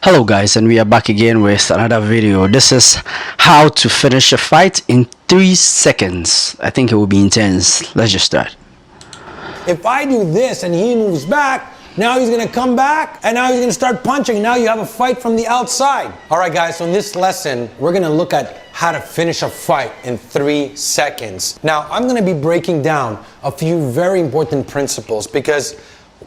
Hello guys, and we are back again with another video. This is how to finish a fight in 3 seconds. I think it will be intense. Let's just start. If I do this and he moves back, now he's gonna come back and now he's gonna start punching. Now you have a fight from the outside. All right guys, so in this lesson, we're gonna look at how to finish a fight in 3 seconds. Now, I'm gonna be breaking down a few very important principles because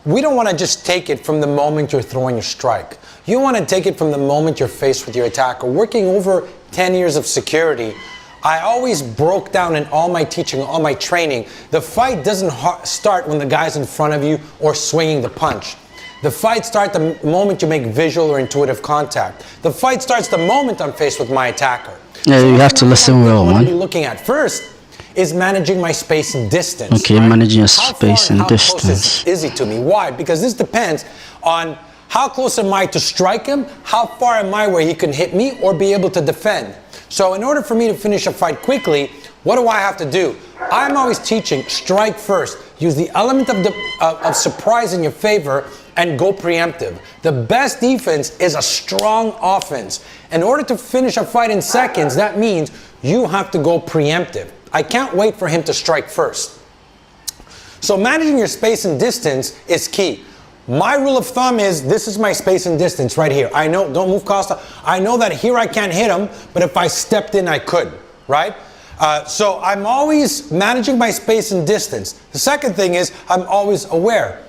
we don't wanna just take it from the moment you're throwing a strike. You wanna take it from the moment you're faced with your attacker. Working over 10 years of security, I always broke down in all my teaching, all my training, the fight doesn't start when the guy's in front of you or swinging the punch. The fight starts the moment you make visual or intuitive contact. The fight starts the moment I'm faced with my attacker. Yeah, so you have to listen well, man. What I'm be looking at first is managing my space and distance. Okay, right? Managing your space and distance. How close is he to me? Why? Because this depends on how close am I to strike him, how far am I where he can hit me or be able to defend. So in order for me to finish a fight quickly, what do I have to do? I'm always teaching strike first. Use the element of surprise in your favor and go preemptive. The best defense is a strong offense. In order to finish a fight in seconds, that means you have to go preemptive. I can't wait for him to strike first. So managing your space and distance is key. My rule of thumb is this is my space and distance right here. I know, don't move Costa. I know that here I can't hit him, but if I stepped in, I could, right? So I'm always managing my space and distance. The second thing is I'm always aware.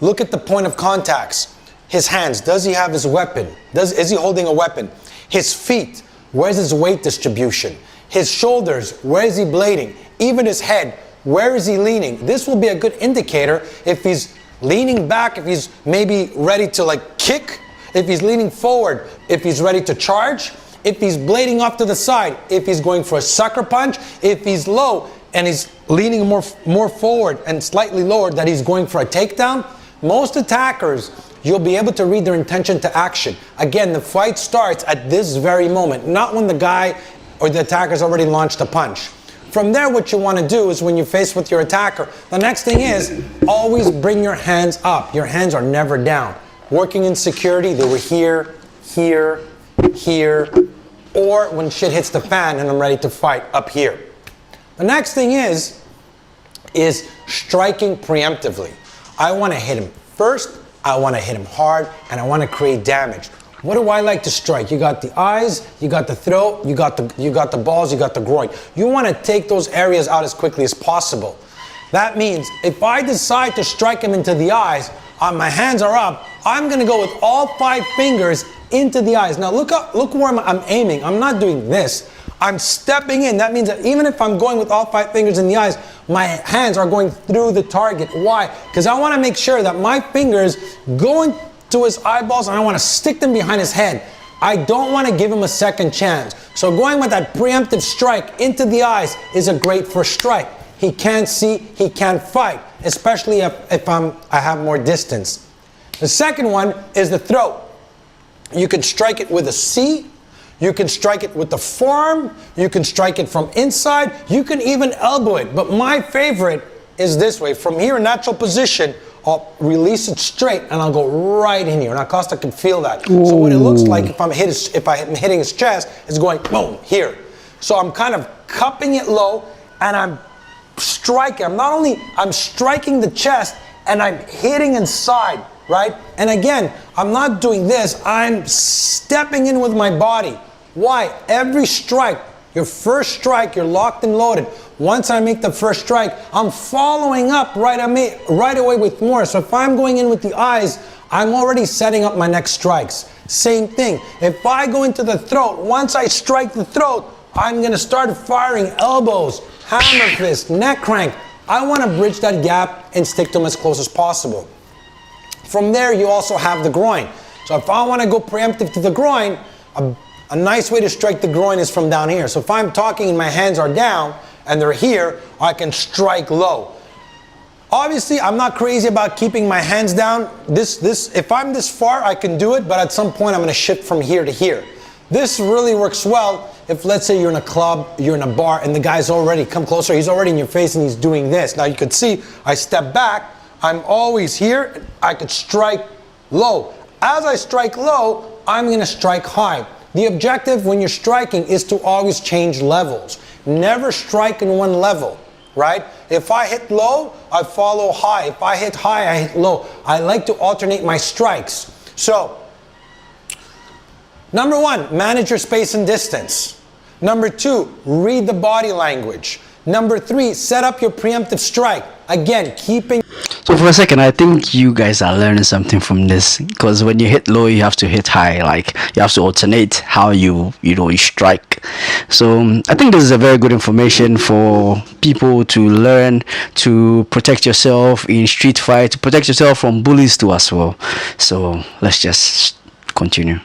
Look at the point of contacts. His hands, does he have his weapon? Is he holding a weapon? His feet, where's his weight distribution? His shoulders, where is he blading? Even his head, where is he leaning? This will be a good indicator if he's leaning back, if he's maybe ready to like kick, if he's leaning forward, if he's ready to charge, if he's blading off to the side, if he's going for a sucker punch, if he's low and he's leaning more forward and slightly lower that he's going for a takedown. Most attackers, you'll be able to read their intention to action. Again, the fight starts at this very moment, not when the guy or the attacker's already launched a punch. From there, what you want to do is when you're faced with your attacker, the next thing is always bring your hands up. Your hands are never down. Working in security, they were here, here, here, or when shit hits the fan and I'm ready to fight, up here. The next thing is striking preemptively. I want to hit him first, I want to hit him hard, and I want to create damage. What do I like to strike? You got the eyes, you got the throat, you got the balls, you got the groin. You want to take those areas out as quickly as possible. That means if I decide to strike him into the eyes, my hands are up, I'm going to go with all 5 fingers into the eyes. Now look where I'm aiming. I'm not doing this. I'm stepping in. That means that even if I'm going with all 5 fingers in the eyes, my hands are going through the target. Why? Because I want to make sure that my fingers go into his eyeballs and I want to stick them behind his head. I don't want to give him a second chance. So going with that preemptive strike into the eyes is a great first strike. He can't see, he can't fight, especially if I have more distance. The second one is the throat. You can strike it with a C, you can strike it with the forearm, you can strike it from inside, you can even elbow it. But my favorite is this way. From here in natural position, I'll release it straight and I'll go right in here. Now Costa can feel that. Ooh. So what it looks like if I'm hitting his chest is going boom here. So I'm kind of cupping it low and I'm striking. I'm striking the chest and I'm hitting inside, right? And again, I'm not doing this. I'm stepping in with my body. Why? Every strike, your first strike, you're locked and loaded. Once I make the first strike, I'm following up right away with more. So if I'm going in with the eyes, I'm already setting up my next strikes. Same thing. If I go into the throat, once I strike the throat, I'm going to start firing elbows, hammer fist, neck crank. I want to bridge that gap and stick to them as close as possible. From there, you also have the groin. So if I want to go preemptive to the groin, a nice way to strike the groin is from down here. So if I'm talking and my hands are down and they're here, I can strike low. Obviously, I'm not crazy about keeping my hands down. If I'm this far, I can do it, but at some point I'm going to shift from here to here. This really works well if, let's say, you're in a club, you're in a bar, and the guy's already come closer, he's already in your face and he's doing this. Now you can see, I step back, I'm always here, I could strike low. As I strike low, I'm gonna strike high. The objective when you're striking is to always change levels. Never strike in one level, right? If I hit low, I follow high. If I hit high, I hit low. I like to alternate my strikes. So, number one, manage your space and distance. Number two, read the body language. Number three, set up your preemptive strike. Again, keeping... So for a second, I think you guys are learning something from this, because when you hit low, you have to hit high. Like, you have to alternate how you strike. So I think this is a very good information for people to learn to protect yourself in street fight, to protect yourself from bullies too as well. So let's just continue.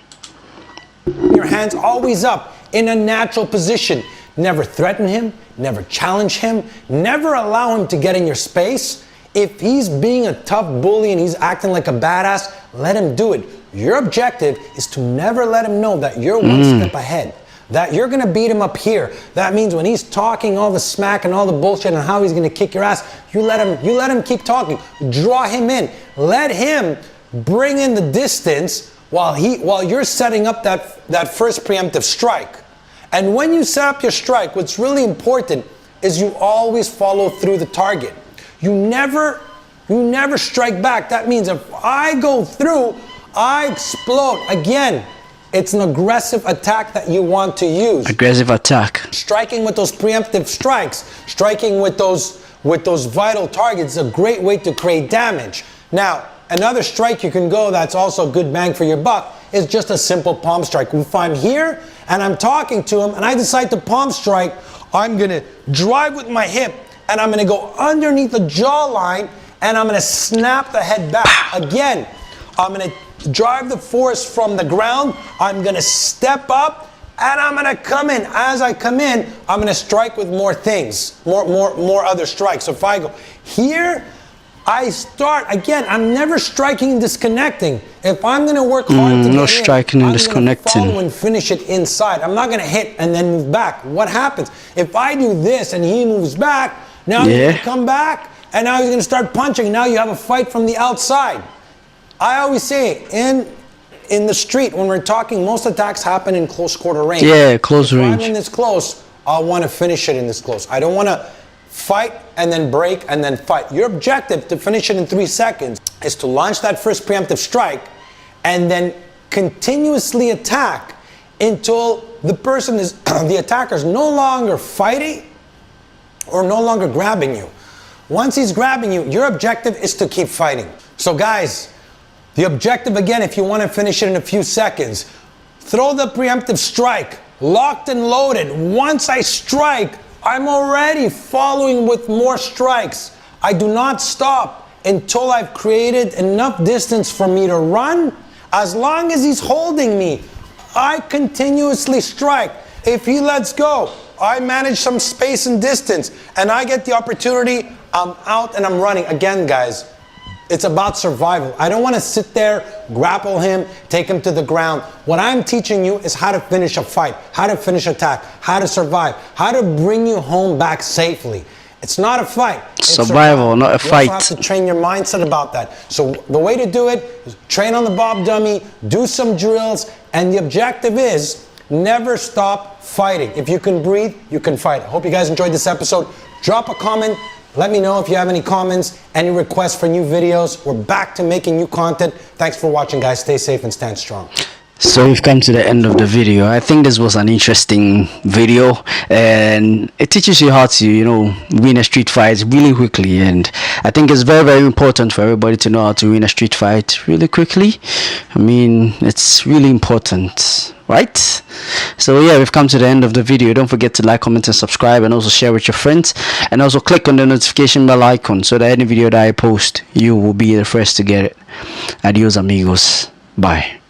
Your hands always up in a natural position. Never threaten him, never challenge him, never allow him to get in your space. If he's being a tough bully and he's acting like a badass, let him do it. Your objective is to never let him know that you're one step ahead, that you're gonna beat him up here. That means when he's talking all the smack and all the bullshit and how he's gonna kick your ass, you let him keep talking. Draw him in. Let him bring in the distance while you're setting up that first preemptive strike. And when you set up your strike, what's really important is you always follow through the target. You never strike back. That means if I go through, I explode. Again, it's an aggressive attack that you want to use. Aggressive attack. Striking with those preemptive strikes, striking with those vital targets is a great way to create damage. Now, another strike you can go that's also good bang for your buck is just a simple palm strike. If I'm here and I'm talking to him and I decide to palm strike, I'm gonna drive with my hip and I'm gonna go underneath the jawline and I'm gonna snap the head back. Again, I'm gonna drive the force from the ground, I'm gonna step up and I'm gonna come in. As I come in, I'm gonna strike with more things, more other strikes. So if I go here, I start, again, I'm never striking and disconnecting. If I'm gonna work hard to no striking and disconnecting. I'm gonna follow and finish it inside. I'm not gonna hit and then move back. What happens? If I do this and he moves back, now he's gonna come back and now he's gonna start punching. Now you have a fight from the outside. I always say, in the street, when we're talking, most attacks happen in close quarter range. Yeah, close range. If I'm in this close, I'll wanna finish it in this close. I don't wanna fight and then break and then fight. Your objective to finish it in 3 seconds is to launch that first preemptive strike and then continuously attack until the person is, the attacker is no longer fighting or no longer grabbing you. Once he's grabbing you, your objective is to keep fighting. So guys, the objective again, if you want to finish it in a few seconds, throw the preemptive strike, locked and loaded. Once I strike, I'm already following with more strikes. I do not stop until I've created enough distance for me to run. As long as he's holding me, I continuously strike. If he lets go, I manage some space and distance, and I get the opportunity, I'm out and I'm running. Again, guys, it's about survival. I don't want to sit there, grapple him, take him to the ground. What I'm teaching you is how to finish a fight, how to finish attack, how to survive, how to bring you home back safely. It's not a fight. It's survival, not a fight. You also have to train your mindset about that. So the way to do it is train on the Bob Dummy, do some drills, and the objective is never stop fighting. If you can breathe, you can fight. I hope you guys enjoyed this episode. Drop a comment. Let me know if you have any comments, any requests for new videos. We're back to making new content. Thanks for watching, guys. Stay safe and stand strong. So we've come to the end of the video. I think this was an interesting video, and it teaches you how to, win a street fight really quickly. And I think it's very, very important for everybody to know how to win a street fight really quickly. I mean, it's really important, right? So yeah, we've come to the end of the video. Don't forget to like, comment, and subscribe, and also share with your friends, and also click on the notification bell icon so that any video that I post, you will be the first to get it. Adios amigos. Bye.